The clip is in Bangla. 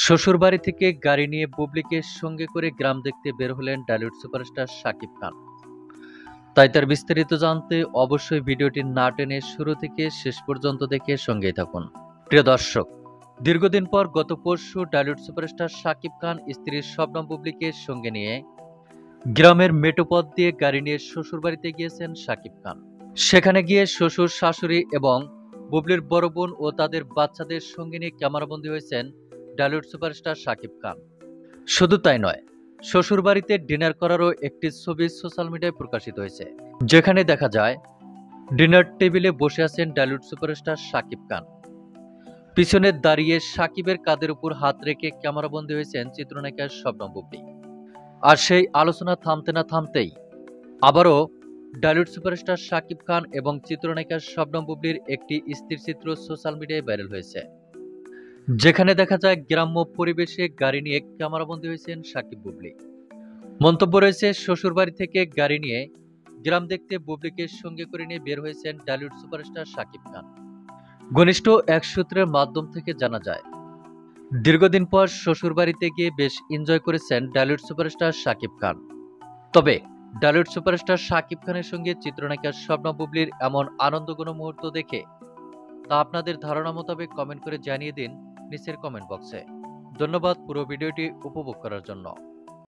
শ্বশুরবাড়ি থেকে গাড়ি নিয়ে বুবলিকে সঙ্গে করে গ্রাম দেখতে বের হলেন টলিউড সুপারস্টার শাকিব খান। তাই তার বিস্তারিত জানতে অবশ্যই ভিডিওটি না টেনে শুরু থেকে শেষ পর্যন্ত দেখে সঙ্গেই থাকুন। প্রিয় দর্শক, দীর্ঘদিন পর গত পরশু টলিউড সুপারস্টার শাকিব খান স্ত্রী শবনম বুবলিকে সঙ্গে নিয়ে গ্রামের মেঠোপথ দিয়ে গাড়ি নিয়ে শ্বশুরবাড়িতে গিয়েছেন শাকিব খান। সেখানে গিয়ে শ্বশুর, শাশুড়ি এবং বুবলির বড় বোন ও তাদের বাচ্চাদের সঙ্গে নিয়ে ক্যামেরাবন্দী হয়েছেন টলিউড সুপারস্টার শাকিব খান। শুধু তাই নয়, শ্বশুরবাড়িতে ডিনার করারও একটি ছবি সোশ্যাল মিডিয়ায় প্রকাশিত হয়েছে, যেখানে দেখা যায় ডিনার টেবিলে বসে আছেন টলিউড সুপারস্টার শাকিব খান। পিছনে দাঁড়িয়ে শাকিবের কাঁধের উপর হাত রেখে ক্যামেরাবন্দী হয়েছেন চিত্রনায়িকা শবনম বুবলি। আর সেই আলোচনা থামতে না থামতেই আবারও টলিউড সুপারস্টার শাকিব খান এবং চিত্রনায়িকা শবনম বুবলির একটি স্থিরচিত্র সোশ্যাল মিডিয়ায় ভাইরাল হয়েছে, যেখানে দেখা যায় গ্রাম্য পরিবেশে গাড়ি নিয়ে ক্যামেরাবন্দী হয়েছেন শাকিব বুবলি। মন্তব্য রয়েছে, শ্বশুরবাড়ি থেকে গাড়ি নিয়ে গ্রাম দেখতে বুবলিকে সঙ্গে করে নিয়ে বের হয়েছেন টলিউড সুপারস্টার শাকিব খান। ঘনিষ্ঠ এক সূত্রের মাধ্যম থেকে জানা যায়, দীর্ঘদিন পর শ্বশুরবাড়িতে গিয়ে বেশ এনজয় করেছেন টলিউড সুপারস্টার শাকিব খান। তবে টলিউড সুপারস্টার শাকিব খানের সঙ্গে চিত্রনায়িকা শবনম বুবলির এমন আনন্দঘন মুহূর্ত দেখে তা আপনাদের ধারণা মোতাবেক কমেন্ট করে জানিয়ে দিন নিচের কমেন্ট বক্সে। ধন্যবাদ পুরো ভিডিওটি উপভোগ করার জন্য।